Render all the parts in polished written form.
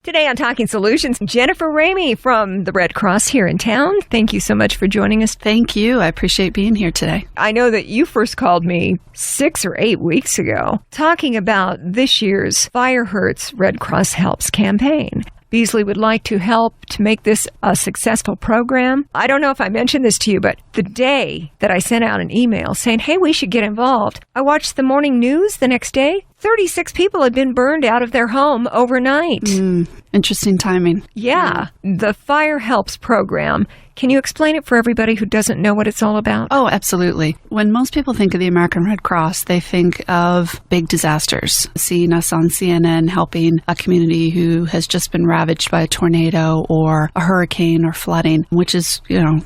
Today on Talking Solutions, Jennifer Ramieh from the Red Cross here in town. Thank you so much for joining us. Thank you. I appreciate being here today. I know that you first called me 6 or 8 weeks ago talking about this year's Fire Hurts Red Cross Helps campaign. Beasley would like to help to make this a successful program. I don't know if I mentioned this to you, but the day that I sent out an email saying, hey, we should get involved, I watched the morning news the next day. 36 people had been burned out of their home overnight. Interesting timing. Yeah. The Fire Helps program. Can you explain it for everybody who doesn't know what it's all about? Oh, absolutely. When most people think of the American Red Cross, they think of big disasters. Seeing us on CNN helping a community who has just been ravaged by a tornado or a hurricane or flooding, which is,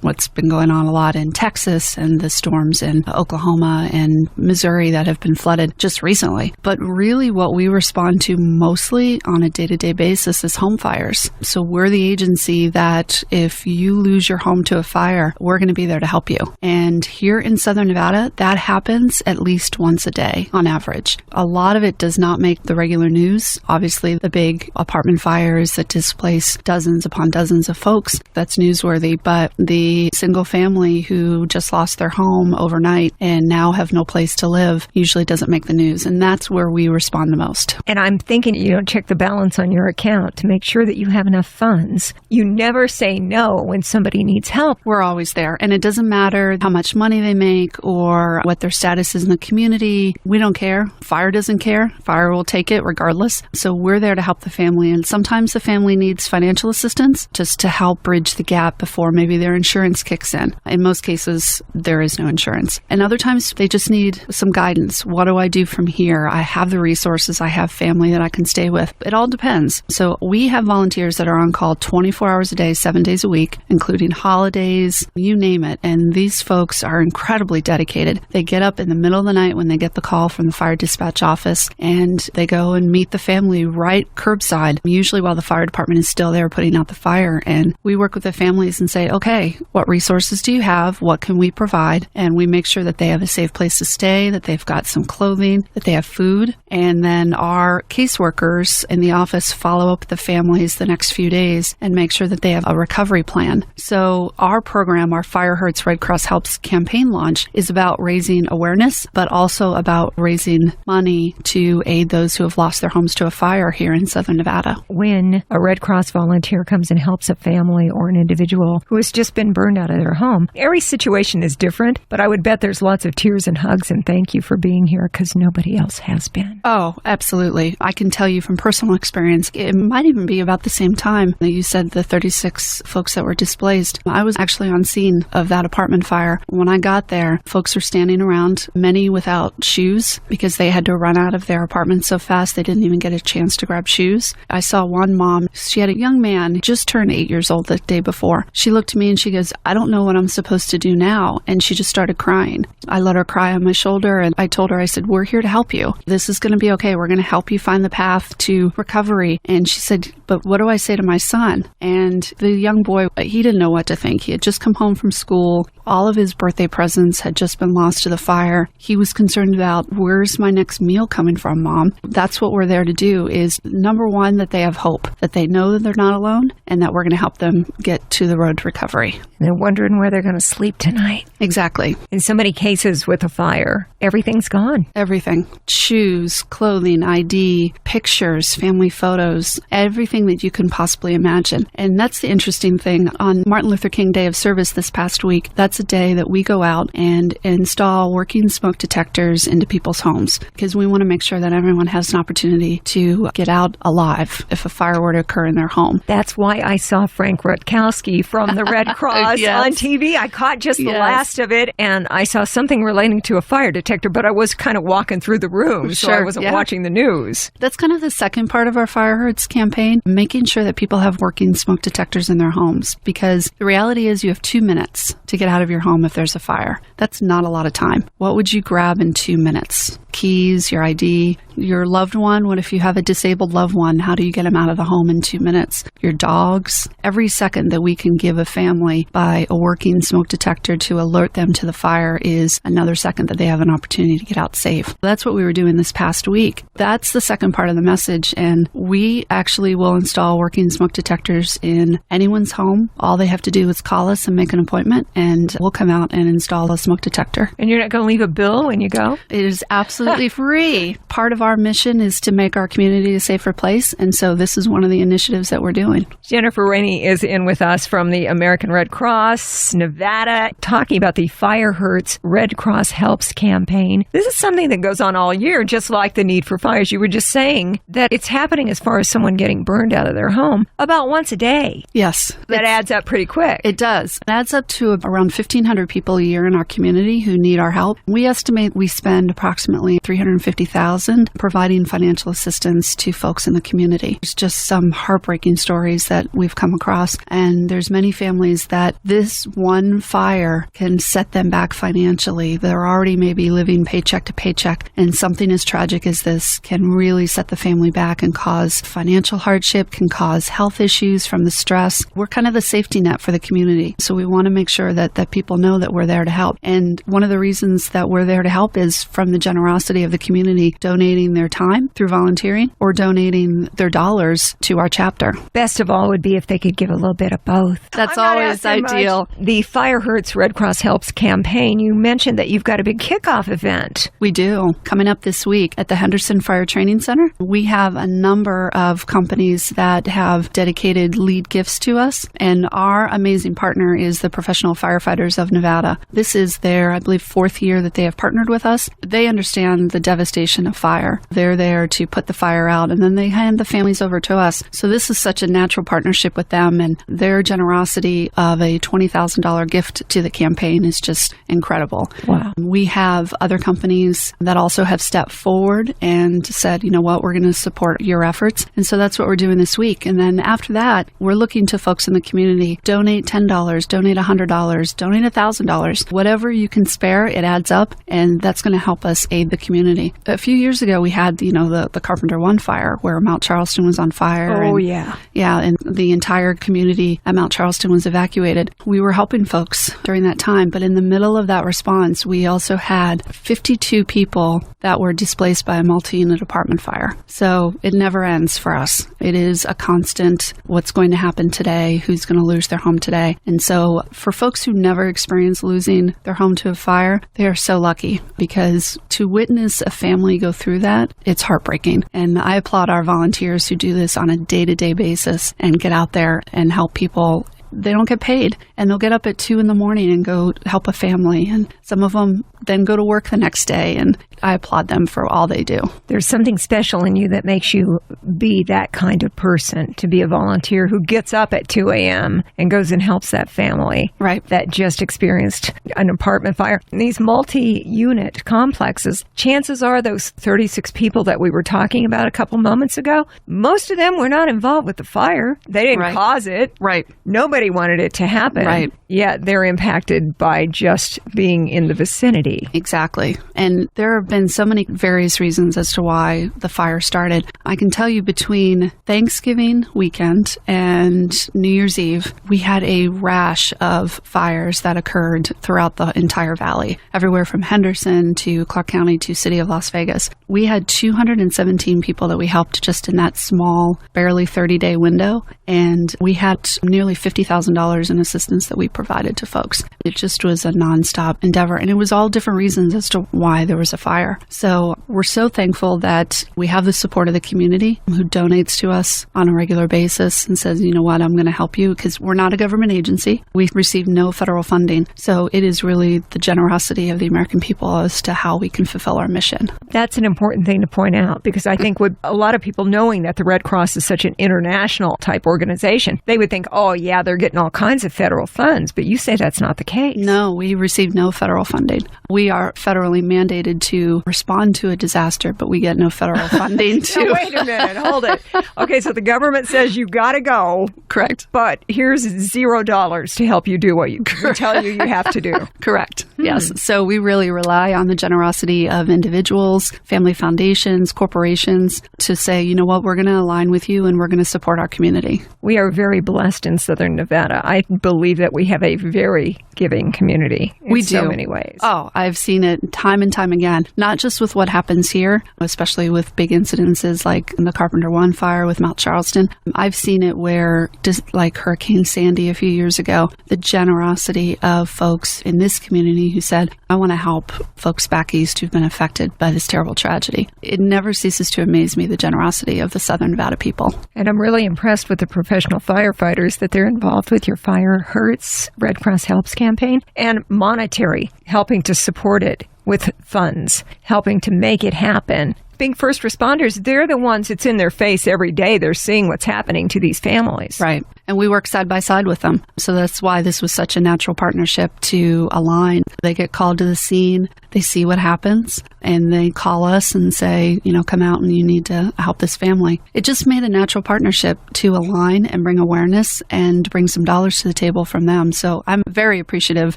what's been going on a lot in Texas and the storms in Oklahoma and Missouri that have been flooded just recently. But really what we respond to mostly on a day-to-day basis is home fires. So we're the agency that if you lose your home to a fire, we're going to be there to help you. And here in Southern Nevada, that happens at least once a day on average. A lot of it does not make the regular news. Obviously, the big apartment fires that displace dozens upon dozens of folks, that's newsworthy. But the single family who just lost their home overnight and now have no place to live usually doesn't make the news. And that's where we respond the most. And I'm thinking you don't check the balance on your account to make sure that you have enough funds. You never say no when somebody needs help. We're always there. And it doesn't matter how much money they make or what their status is in the community. We don't care. Fire doesn't care. Fire will take it regardless. So we're there to help the family. And sometimes the family needs financial assistance just to help bridge the gap before maybe their insurance kicks in. In most cases, there is no insurance. And other times they just need some guidance. What do I do from here? I have the resources. I have family that I can stay with. It all depends. So we have volunteers that are on call 24 hours a day, 7 days a week, including holidays, you name it. And these folks are incredibly dedicated. They get up in the middle of the night when they get the call from the fire dispatch office, and they go and meet the family right curbside, usually while the fire department is still there putting out the fire. And we work with the families and say, okay, what resources do you have? What can we provide? And we make sure that they have a safe place to stay, that they've got some clothing, that they have food. And then our caseworkers in the office follow up with the families the next few days and make sure that they have a recovery plan. So our program, our Fire Hurts Red Cross Helps campaign launch, is about raising awareness, but also about raising money to aid those who have lost their homes to a fire here in Southern Nevada. When a Red Cross volunteer comes and helps a family or an individual who has just been burned out of their home, every situation is different, but I would bet there's lots of tears and hugs and thank you for being here because nobody else has been. Oh, absolutely. I can tell you from personal experience, it might even be about the same time that you said the 36 folks that were displaced. I was actually on scene of that apartment fire. When I got there, folks were standing around, many without shoes because they had to run out of their apartment so fast they didn't even get a chance to grab shoes. I saw one mom, she had a young man, just turned 8 years old the day before. She looked at me and she goes, I don't know what I'm supposed to do now. And she just started crying. I let her cry on my shoulder and I told her, I said, we're here to help you. This is going to be okay. We're going to help you find the path to recovery. And she said, but what do I say to my son? And the young boy, he didn't know what to think. He had just come home from school. All of his birthday presents had just been lost to the fire. He was concerned about, where's my next meal coming from, Mom? That's what we're there to do is, number one, that they have hope, that they know that they're not alone, and that we're going to help them get to the road to recovery. And they're wondering where they're going to sleep tonight. Exactly. In so many cases with a fire, everything's gone. Everything. Shoes, clothing, ID, pictures, family photos, everything that you can possibly imagine. And that's the interesting thing. On Martin Luther King Day of Service this past week, that's a day that we go out and install working smoke detectors into people's homes because we want to make sure that everyone has an opportunity to get out alive if a fire were to occur in their home. That's why I saw Frank Rutkowski from the Red Cross Yes. on TV. I caught just the last of it, and I saw something relating to a fire detector, but I was kind of walking through the room, so I wasn't watching the news. That's kind of the second part of our Fire Hurts campaign, making sure that people have working smoke detectors in their homes, because the reality is you have 2 minutes to get out of your home if there's a fire. That's not a lot of time. What would you grab in 2 minutes? keys, your ID, your loved one. What if you have a disabled loved one? How do you get them out of the home in 2 minutes? Your dogs. Every second that we can give a family by a working smoke detector to alert them to the fire is another second that they have an opportunity to get out safe. That's what we were doing this past week. That's the second part of the message. And we actually will install working smoke detectors in anyone's home. All they have to do is call us and make an appointment, and we'll come out and install a smoke detector. And you're not going to leave a bill when you go? It is absolutely free. Part of our mission is to make our community a safer place, and so this is one of the initiatives that we're doing. Jennifer Ramieh is in with us from the American Red Cross, Nevada, talking about the Fire Hurts Red Cross Helps campaign. This is something that goes on all year, just like the need for fires. You were just saying that it's happening as far as someone getting burned out of their home about once a day. Yes. That adds up pretty quick. It does. It adds up to around 1,500 people a year in our community who need our help. We estimate we spend approximately $350,000 providing financial assistance to folks in the community. There's just some heartbreaking stories that we've come across, and there's many families that this one fire can set them back financially. They're already maybe living paycheck to paycheck, and something as tragic as this can really set the family back and cause financial hardship, can cause health issues from the stress. We're kind of the safety net for the community, so we want to make sure that people know that we're there to help. And one of the reasons that we're there to help is from the generosity of the community donating their time through volunteering or donating their dollars to our chapter. Best of all would be if they could give a little bit of both. That's always ideal. The Fire Hurts Red Cross Helps campaign, you mentioned that you've got a big kickoff event. We do. Coming up this week at the Henderson Fire Training Center, we have a number of companies that have dedicated lead gifts to us, and our amazing partner is the Professional Firefighters of Nevada. This is their, I believe, 4th year that they have partnered with us. They understand the devastation of fire. They're there to put the fire out, and then they hand the families over to us. So this is such a natural partnership with them, and their generosity of a $20,000 gift to the campaign is just incredible. Wow. We have other companies that also have stepped forward and said, you know what, we're going to support your efforts. And so that's what we're doing this week. And then after that, we're looking to folks in the community, donate $10, donate $100, donate $1,000. Whatever you can spare, it adds up, and that's going to help us aid the community. A few years ago, we had, the Carpenter One fire where Mount Charleston was on fire. Oh, and, yeah. Yeah, and the entire community at Mount Charleston was evacuated. We were helping folks during that time, but in the middle of that response, we also had 52 people that were displaced by a multi-unit apartment fire. So it never ends for us. It is a constant, what's going to happen today, who's going to lose their home today. And so for folks who never experience losing their home to a fire, they are so lucky, because to witness a family go through that, it's heartbreaking. And I applaud our volunteers who do this on a day-to-day basis and get out there and help people. They don't get paid, and they'll get up at 2 a.m. and go help a family. And some of them then go to work the next day, and I applaud them for all they do. There's something special in you that makes you be that kind of person, to be a volunteer who gets up at 2 a.m. and goes and helps that family right, that just experienced an apartment fire. In these multi-unit complexes, chances are those 36 people that we were talking about a couple moments ago, most of them were not involved with the fire. They didn't cause it. Right. Nobody wanted it to happen. Right. Yet they're impacted by just being in the vicinity. Exactly. And there have been so many various reasons as to why the fire started. I can tell you between Thanksgiving weekend and New Year's Eve, we had a rash of fires that occurred throughout the entire valley, everywhere from Henderson to Clark County to City of Las Vegas. We had 217 people that we helped just in that small, barely 30-day window, and we had nearly $50,000 in assistance that we provided to folks. It just was a nonstop endeavor, and it was all different reasons as to why there was a fire. So we're so thankful that we have the support of the community who donates to us on a regular basis and says, you know what, I'm going to help you, because we're not a government agency. We receive no federal funding. So it is really the generosity of the American people as to how we can fulfill our mission. That's an important thing to point out, because I think with a lot of people knowing that the Red Cross is such an international type organization, they would think, oh yeah, they're getting all kinds of federal funds, but you say that's not the case. No, we receive no federal funding. We are federally mandated to respond to a disaster, but we get no federal funding to... No, wait a minute. Hold it. Okay, so the government says you got to go. Correct. But here's $0 to help you do what we tell you have to do. Correct. Yes. So we really rely on the generosity of individuals, family foundations, corporations to say, you know what, we're going to align with you and we're going to support our community. We are very blessed in Southern Nevada. I believe that we have a very giving community in so many ways. Oh, I've seen it time and time again, not just with what happens here, especially with big incidences like the Carpenter One fire with Mount Charleston. I've seen it where, just like Hurricane Sandy a few years ago, the generosity of folks in this community who said, I want to help folks back east who've been affected by this terrible tragedy. It never ceases to amaze me, the generosity of the Southern Nevada people. And I'm really impressed with the professional firefighters that they're involved with your Fire Hurts Red Cross Helps campaign and monetary, helping to support it with funds, helping to make it happen. Being first responders, they're the ones that's in their face every day. They're seeing what's happening to these families. Right. And we work side by side with them. So that's why this was such a natural partnership to align. They get called to the scene, they see what happens, and they call us and say, you know, come out and you need to help this family. It just made a natural partnership to align and bring awareness and bring some dollars to the table from them. So I'm very appreciative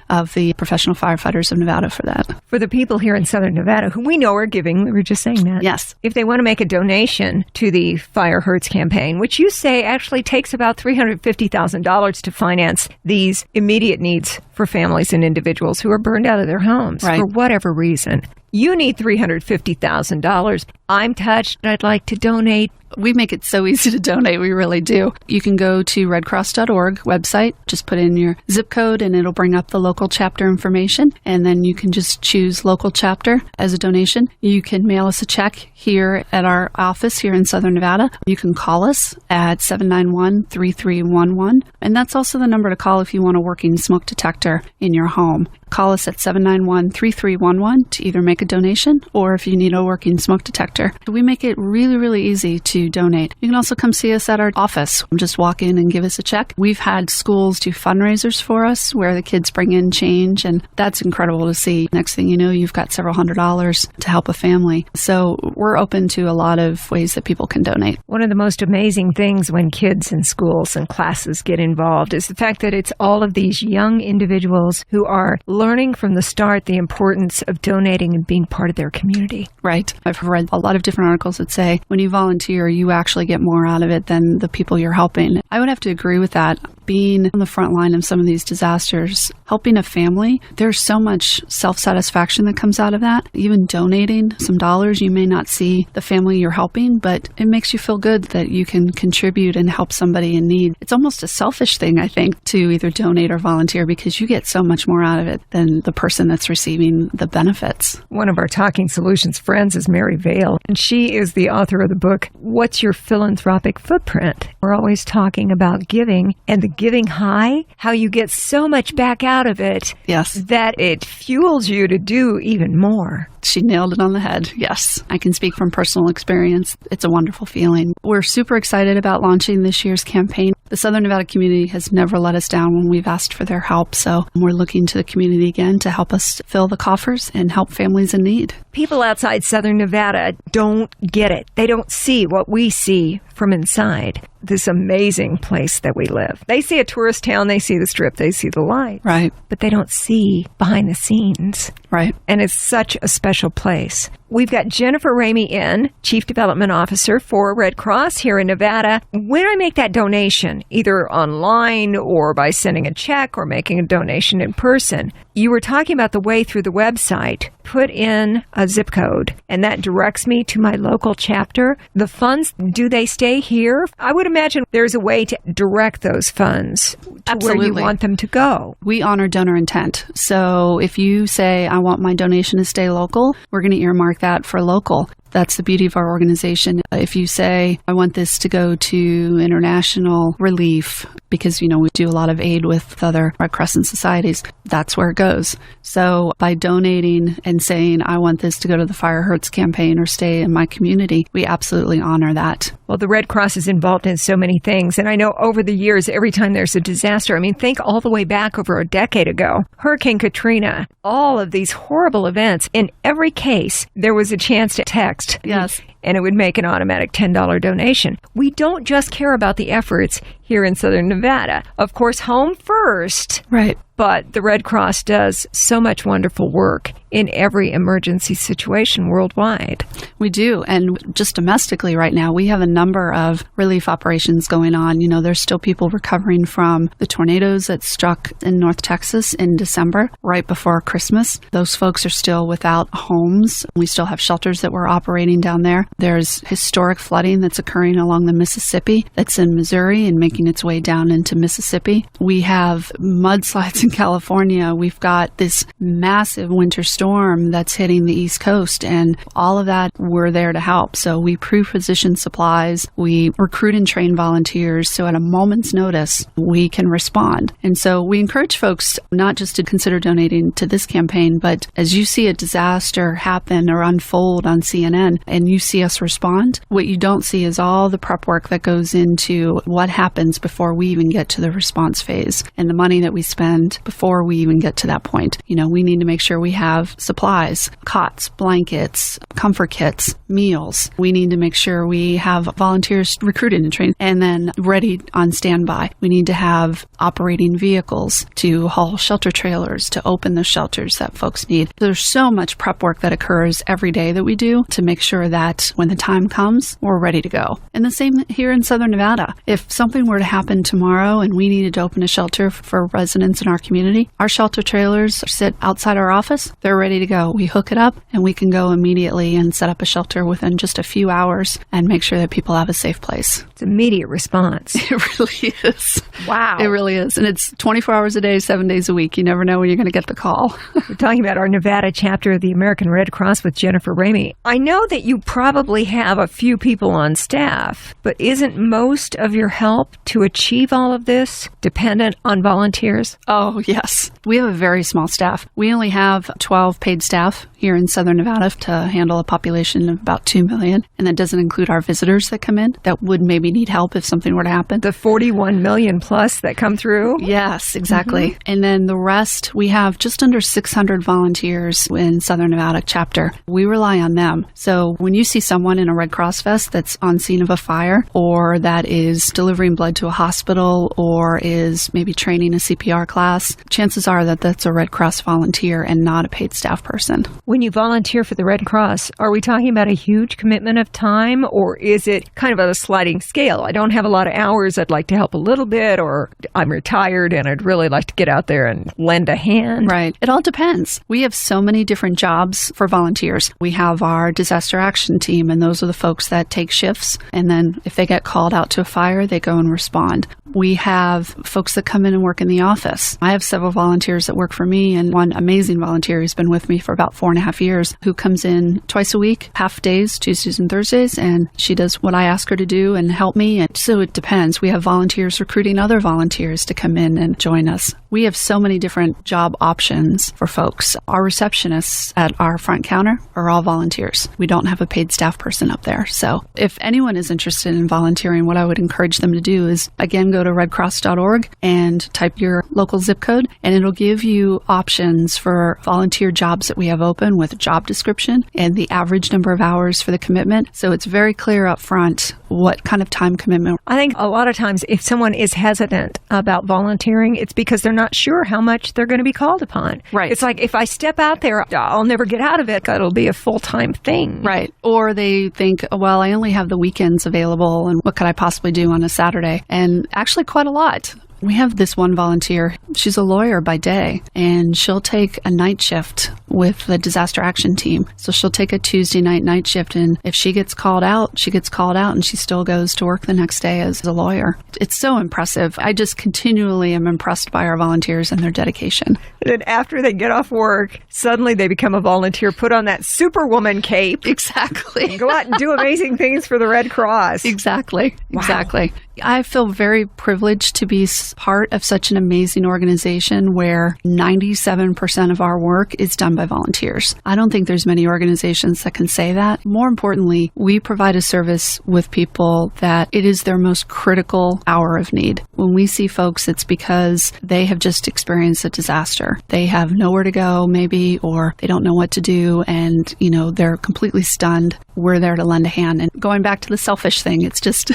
of the professional firefighters of Nevada for that. For the people here in Southern Nevada who we know are giving, we were just saying that. Yes. If they want to make a donation to the Fire Hurts campaign, which you say actually takes about $350,000 to finance these immediate needs for families and individuals who are burned out of their homes for whatever reason. You need $350,000. I'm touched. I'd like to donate. We make it so easy to donate. We really do. You can go to redcross.org website, just put in your zip code and it'll bring up the local chapter information. And then you can just choose local chapter as a donation. You can mail us a check here at our office here in Southern Nevada. You can call us at 791-3311. And that's also the number to call if you want a working smoke detector in your home. Call us at 791-3311 to either make a donation or if you need a working smoke detector. We make it really, really easy to donate. You can also come see us at our office. Just walk in and give us a check. We've had schools do fundraisers for us where the kids bring in change, and that's incredible to see. Next thing you know, you've got several $100s to help a family. So we're open to a lot of ways that people can donate. One of the most amazing things when kids in schools and classes get involved is the fact that it's all of these young individuals who are learning from the start the importance of donating and being part of their community. Right. I've read a lot of different articles that say when you volunteer, you actually get more out of it than the people you're helping. I would have to agree with that. Being on the front line of some of these disasters, helping a family, there's so much self-satisfaction that comes out of that. Even donating some dollars, you may not see the family you're helping, but it makes you feel good that you can contribute and help somebody in need. It's almost a selfish thing, I think, to either donate or volunteer because you get so much more out of it than the person that's receiving the benefits. One of our Talking Solutions friends is Mary Vale, and she is the author of the book, What's Your Philanthropic Footprint? We're always talking about giving and the giving high, how you get so much back out of it that it fuels you to do even more. She nailed it on the head. Yes, I can speak from personal experience. It's a wonderful feeling. We're super excited about launching this year's campaign. The Southern Nevada community has never let us down when we've asked for their help, so we're looking to the community again to help us fill the coffers and help families in need. People outside Southern Nevada don't get it. They don't see what we see from inside this amazing place that we live. They see a tourist town, they see the Strip, they see the lights. Right. But they don't see behind the scenes. Right. And it's such a special place. We've got Jennifer Ramieh in, Chief Development Officer for Red Cross here in Nevada. When I make that donation, either online or by sending a check or making a donation in person, you were talking about the way through the website. Put in a zip code, and that directs me to my local chapter. The funds, do they stay here? I would imagine there's a way to direct those funds to where you want them to go. We honor donor intent. So if you say, I want my donation to stay local, we're going to earmark that for local. That's the beauty of our organization. If you say, I want this to go to international relief, because, we do a lot of aid with other Red Crescent societies, that's where it goes. So by donating and saying, I want this to go to the Fire Hurts campaign or stay in my community, we absolutely honor that. Well, the Red Cross is involved in so many things. And I know over the years, every time there's a disaster, think all the way back over a decade ago, Hurricane Katrina, all of these horrible events. In every case, there was a chance to text. Yes. And it would make an automatic $10 donation. We don't just care about the efforts here in Southern Nevada. Of course, home first. Right. But the Red Cross does so much wonderful work in every emergency situation worldwide. We do. And just domestically right now, we have a number of relief operations going on. There's still people recovering from the tornadoes that struck in North Texas in December, right before Christmas. Those folks are still without homes. We still have shelters that we're operating down there. There's historic flooding that's occurring along the Mississippi that's in Missouri and making its way down into Mississippi. We have mudslides in California. We've got this massive winter storm that's hitting the East Coast, and all of that, we're there to help. So we pre-position supplies, we recruit and train volunteers, so at a moment's notice, we can respond. And so we encourage folks not just to consider donating to this campaign, but as you see a disaster happen or unfold on CNN and you see us respond, what you don't see is all the prep work that goes into what happens before we even get to the response phase and the money that we spend before we even get to that point. We need to make sure we have supplies, cots, blankets, comfort kits, meals. We need to make sure we have volunteers recruited and trained and then ready on standby. We need to have operating vehicles to haul shelter trailers, to open the shelters that folks need. There's so much prep work that occurs every day that we do to make sure that when the time comes, we're ready to go. And the same here in Southern Nevada. If something were to happen tomorrow and we needed to open a shelter for residents in our community, our shelter trailers sit outside our office. They're ready to go. We hook it up and we can go immediately and set up a shelter within just a few hours and make sure that people have a safe place. It's immediate response. It really is. Wow. It really is. And it's 24 hours a day, 7 days a week. You never know when you're going to get the call. We're talking about our Nevada chapter of the American Red Cross with Jennifer Ramieh. I know that you probably have a few people on staff, but isn't most of your help to achieve all of this dependent on volunteers? Oh, yes. We have a very small staff. We only have 12 paid staff here in Southern Nevada to handle a population of about 2 million. And that doesn't include our visitors that come in that would maybe need help if something were to happen. The 41 million plus that come through? Yes, exactly. Mm-hmm. And then the rest, we have just under 600 volunteers in Southern Nevada chapter. We rely on them. So when you see someone in a Red Cross vest that's on scene of a fire or that is delivering blood to a hospital or is maybe training a CPR class, chances are that that's a Red Cross volunteer and not a paid staff person. When you volunteer for the Red Cross, are we talking about a huge commitment of time, or is it kind of on a sliding scale? I don't have a lot of hours. I'd like to help a little bit, or I'm retired and I'd really like to get out there and lend a hand. Right. It all depends. We have so many different jobs for volunteers. We have our disaster action team, and those are the folks that take shifts. And then if they get called out to a fire, they go and respond. We have folks that come in and work in the office. I have several volunteers that work for me, and one amazing volunteer who's been with me for about 4.5 years who comes in twice a week, half days, Tuesdays and Thursdays, and she does what I ask her to do and help me. And so it depends. We have volunteers recruiting other volunteers to come in and join us. We have so many different job options for folks. Our receptionists at our front counter are all volunteers. We don't have a paid staff person up there. So if anyone is interested in volunteering, what I would encourage them to do is, again, go to redcross.org and type your local zip code, and it'll give you options for volunteer jobs that we have open with a job description and the average number of hours for the commitment. So it's very clear up front what kind of time commitment. I think a lot of times if someone is hesitant about volunteering, it's because they're not sure how much they're going to be called upon. Right. It's like, if I step out there, I'll never get out of it. It'll be a full-time thing. Right. Or they think, well, I only have the weekends available, and what could I possibly do on a Saturday? And actually quite a lot. We have this one volunteer. She's a lawyer by day, and she'll take a night shift with the disaster action team. So she'll take a Tuesday night shift, and if she gets called out, she gets called out, and she still goes to work the next day as a lawyer. It's so impressive. I just continually am impressed by our volunteers and their dedication. And then after they get off work, suddenly they become a volunteer, put on that Superwoman cape. Exactly. And go out and do amazing things for the Red Cross. Exactly. Wow. Exactly. I feel very privileged to be part of such an amazing organization where 97% of our work is done by volunteers. I don't think there's many organizations that can say that. More importantly, we provide a service with people that it is their most critical hour of need. When we see folks, it's because they have just experienced a disaster. They have nowhere to go, maybe, or they don't know what to do, and, they're completely stunned. We're there to lend a hand. And going back to the selfish thing, it's just,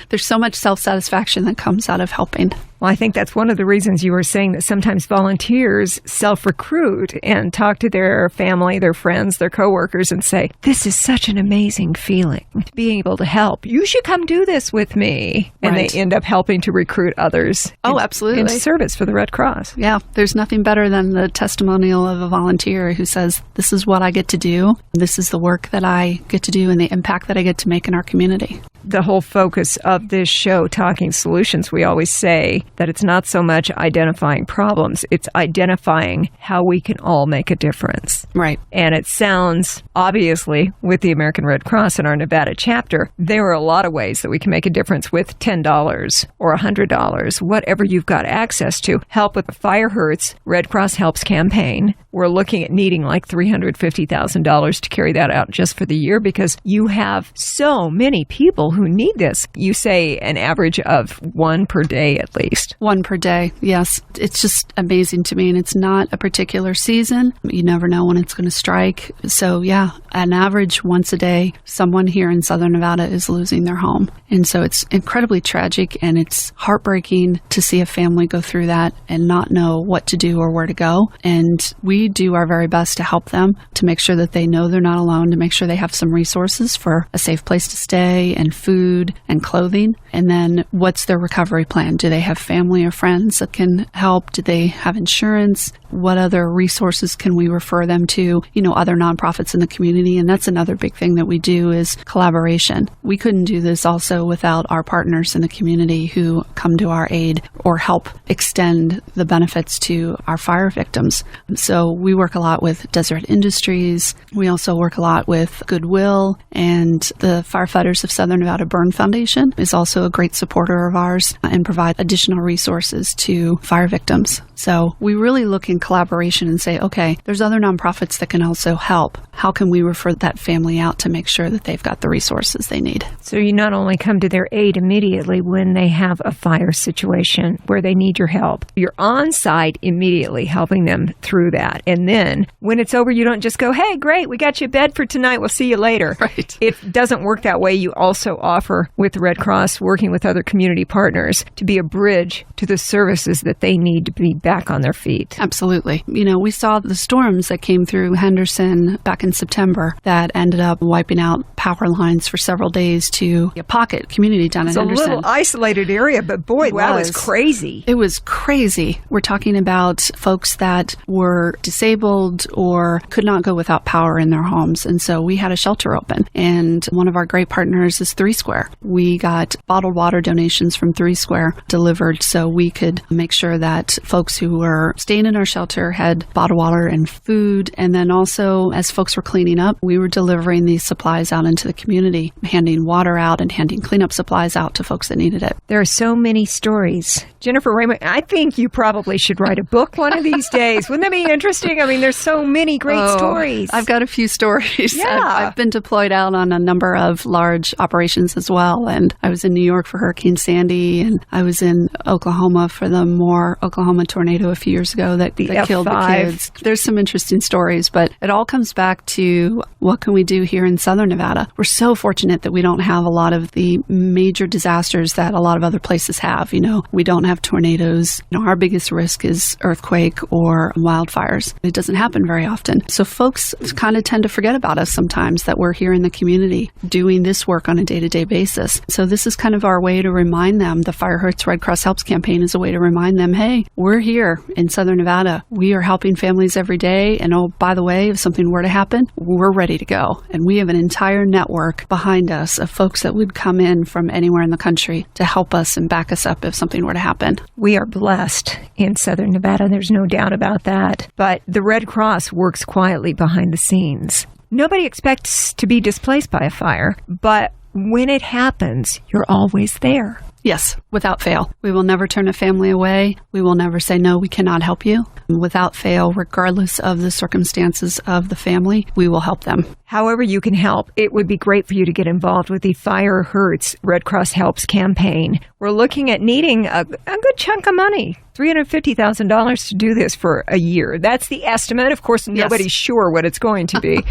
there's so much self-satisfaction that comes out of helping. Well, I think that's one of the reasons you were saying that sometimes volunteers self-recruit and talk to their family, their friends, their coworkers and say, this is such an amazing feeling, being able to help. You should come do this with me. And Right. they end up helping to recruit others. Absolutely. In service for the Red Cross. Yeah, there's nothing better than the testimonial of a volunteer who says, this is what I get to do. This is the work that I get to do and the impact that I get to make in our community. The whole focus of this show, Talking Solutions, we always say that it's not so much identifying problems, it's identifying how we can all make a difference. Right. And it sounds, obviously, with the American Red Cross in our Nevada chapter, there are a lot of ways that we can make a difference with $10 or $100, whatever you've got access to. Help with the Fire Hurts Red Cross Helps campaign. We're looking at needing like $350,000 to carry that out just for the year because you have so many people who need this. You say an average of one per day at least. One per day, yes. It's just amazing to me, and it's not a particular season. You never know when it's going to strike. So, yeah, an average once a day, someone here in Southern Nevada is losing their home. And so it's incredibly tragic, and it's heartbreaking to see a family go through that and not know what to do or where to go. And we do our very best to help them, to make sure that they know they're not alone, to make sure they have some resources for a safe place to stay and food and clothing. And then what's their recovery plan? Do they have family or friends that can help? Do they have insurance? What other resources can we refer them to? Other nonprofits in the community. And that's another big thing that we do is collaboration. We couldn't do this also without our partners in the community who come to our aid or help extend the benefits to our fire victims. So we work a lot with Deseret Industries. We also work a lot with Goodwill, and the Firefighters of Southern Nevada Burn Foundation is also a great supporter of ours and provide additional resources to fire victims. So we really look in collaboration and say, okay, there's other nonprofits that can also help. How can we refer that family out to make sure that they've got the resources they need? So you not only come to their aid immediately when they have a fire situation where they need your help, you're on site immediately helping them through that. And then when it's over, you don't just go, hey, great, we got you a bed for tonight, we'll see you later. Right. It doesn't work that way. You also offer, with the Red Cross, working with other community partners, to be a bridge to the services that they need to be back on their feet. Absolutely. We saw the storms that came through Henderson back in September that ended up wiping out power lines for several days to a pocket community down in Henderson. It's a little isolated area, but boy, that was crazy. It was crazy. We're talking about folks that were disabled or could not go without power in their homes. And so we had a shelter open. And one of our great partners is 3 Square. We got bottled water donations from 3 Square delivered so we could make sure that folks who were staying in our shelter had bottled water and food. And then also, as folks were cleaning up, we were delivering these supplies out into the community, handing water out and handing cleanup supplies out to folks that needed it. There are so many stories. Jennifer Ramieh, I think you probably should write a book one of these days. Wouldn't that be interesting? I mean, there's so many great stories. I've got a few stories. Yeah. I've been deployed out on a number of large operations as well. And I was in New York for Hurricane Sandy, and I was in Oklahoma for the Moore, Oklahoma tornado a few years ago that killed the kids. There's some interesting stories, but it all comes back to what can we do here in Southern Nevada? We're so fortunate that we don't have a lot of the major disasters that a lot of other places have. We don't have tornadoes. Our biggest risk is earthquake or wildfires. It doesn't happen very often. So folks kind of tend to forget about us sometimes, that we're here in the community doing this work on a day-to-day basis. So this is kind of our way to remind them the Fire Hurts Red Cross Helps Helps campaign is a way to remind them, hey, we're here in Southern Nevada. We are helping families every day. And oh, by the way, if something were to happen, we're ready to go. And we have an entire network behind us of folks that would come in from anywhere in the country to help us and back us up if something were to happen. We are blessed in Southern Nevada. There's no doubt about that. But the Red Cross works quietly behind the scenes. Nobody expects to be displaced by a fire, but when it happens, you're always there. Yes, without fail. We will never turn a family away. We will never say, no, we cannot help you. Without fail, regardless of the circumstances of the family, we will help them. However you can help, it would be great for you to get involved with the Fire Hurts Red Cross Helps campaign. We're looking at needing a good chunk of money, $350,000 to do this for a year. That's the estimate. Of course, nobody's sure what it's going to be.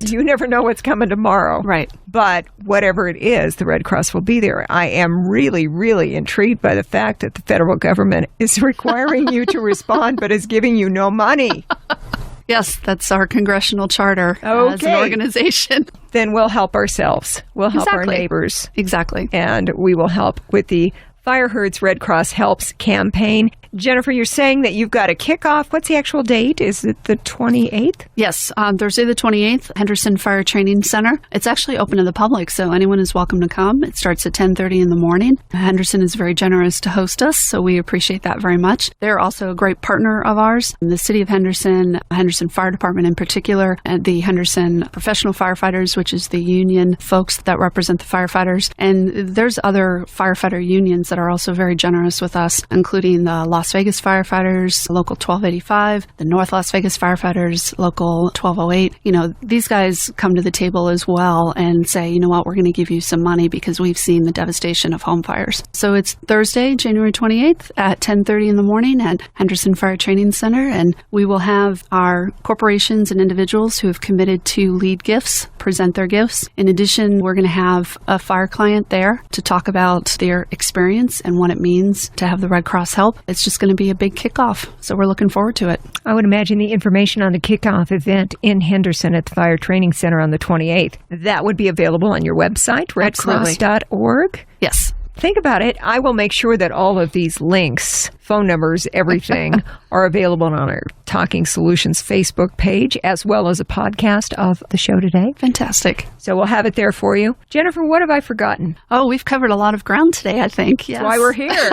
You never know what's coming tomorrow. Right. But whatever it is, the Red Cross will be there. I am really, really intrigued by the fact that the federal government is requiring you to respond, but is giving you no money. Yes, that's our congressional charter as an organization. Then we'll help ourselves. We'll help our neighbors. Exactly. And we will help with the Fire Hurts Red Cross Helps campaign. Jennifer, you're saying that you've got a kickoff. What's the actual date? Is it the 28th? Yes, Thursday the 28th, Henderson Fire Training Center. It's actually open to the public, so anyone is welcome to come. It starts at 10:30 in the morning. Henderson is very generous to host us, so we appreciate that very much. They're also a great partner of ours. The City of Henderson, Henderson Fire Department in particular, and the Henderson Professional Firefighters, which is the union folks that represent the firefighters. And there's other firefighter unions that are also very generous with us, including the Las Vegas Firefighters, Local 1285, the North Las Vegas Firefighters, Local 1208. You know, these guys come to the table as well and say, you know what, we're going to give you some money because we've seen the devastation of home fires. So it's Thursday, January 28th at 10:30 in the morning at Henderson Fire Training Center, and we will have our corporations and individuals who have committed to lead gifts present their gifts. In addition, we're going to have a fire client there to talk about their experience and what it means to have the Red Cross help. It's just going to be a big kickoff, so we're looking forward to it. I would imagine the information on the kickoff event in Henderson at the Fire Training Center on the 28th, that would be available on your website, redcross.org. Yes. Think about it. I will make sure that all of these links, phone numbers, everything are available on our Talking Solutions Facebook page, as well as a podcast of the show today. Fantastic. So we'll have it there for you. Jennifer, what have I forgotten? Oh, we've covered a lot of ground today, I think. Yes. That's why we're here.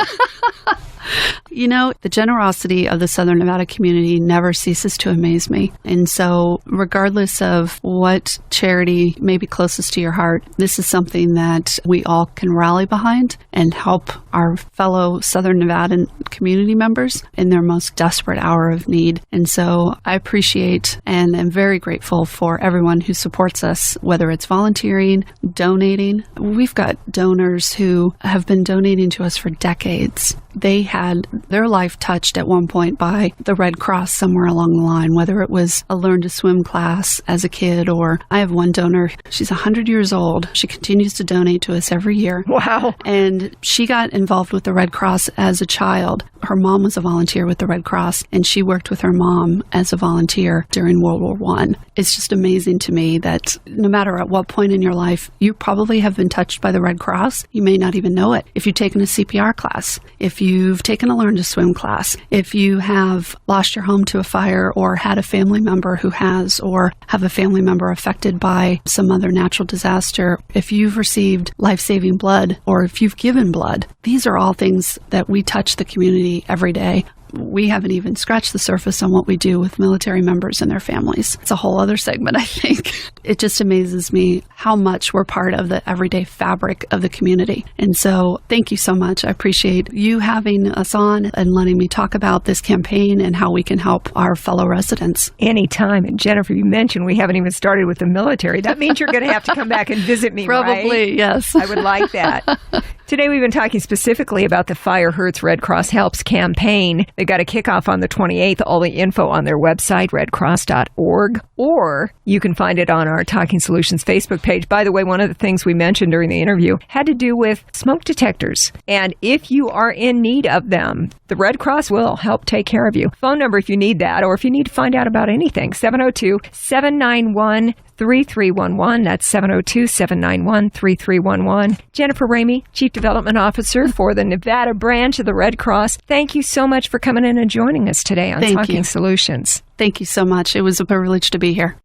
You know, the generosity of the Southern Nevada community never ceases to amaze me. And so regardless of what charity may be closest to your heart, this is something that we all can rally behind and help our fellow Southern Nevadan community members in their most desperate hour of need. And so I appreciate and am very grateful for everyone who supports us, whether it's volunteering, donating. We've got donors who have been donating to us for decades. They had their life touched at one point by the Red Cross somewhere along the line, whether it was a learn to swim class as a kid, or I have one donor, she's 100 years old. She continues to donate to us every year. Wow. And she got involved with the Red Cross as a child. Her mom was a volunteer with the Red Cross, and she worked with her mom as a volunteer during World War I. It's just amazing to me that no matter at what point in your life, you probably have been touched by the Red Cross. You may not even know it. If you've taken a CPR class, if you've taken a learn to swim class, if you have lost your home to a fire or had a family member who has, or have a family member affected by some other natural disaster, if you've received life-saving blood, or if you've given blood, these are all things that we touch the community every day. We haven't even scratched the surface on what we do with military members and their families. It's a whole other segment, I think. It just amazes me how much we're part of the everyday fabric of the community. And so thank you so much. I appreciate you having us on and letting me talk about this campaign and how we can help our fellow residents. Anytime. And Jennifer, you mentioned we haven't even started with the military. That means you're going to have to come back and visit me, Probably, right? Yes. I would like that. Today we've been talking specifically about the Fire Hurts Red Cross Helps campaign. They got a kickoff on the 28th. All the info on their website, redcross.org, or you can find it on our Talking Solutions Facebook page. By the way, one of the things we mentioned during the interview had to do with smoke detectors. And if you are in need of them, the Red Cross will help take care of you. Phone number if you need that, or if you need to find out about anything, 702-791 702-791-3311. That's 702-791-3311. Jennifer Ramieh, Chief Development Officer for the Nevada branch of the Red Cross. Thank you so much for coming in and joining us today on Talking Solutions. Thank you so much. It was a privilege to be here.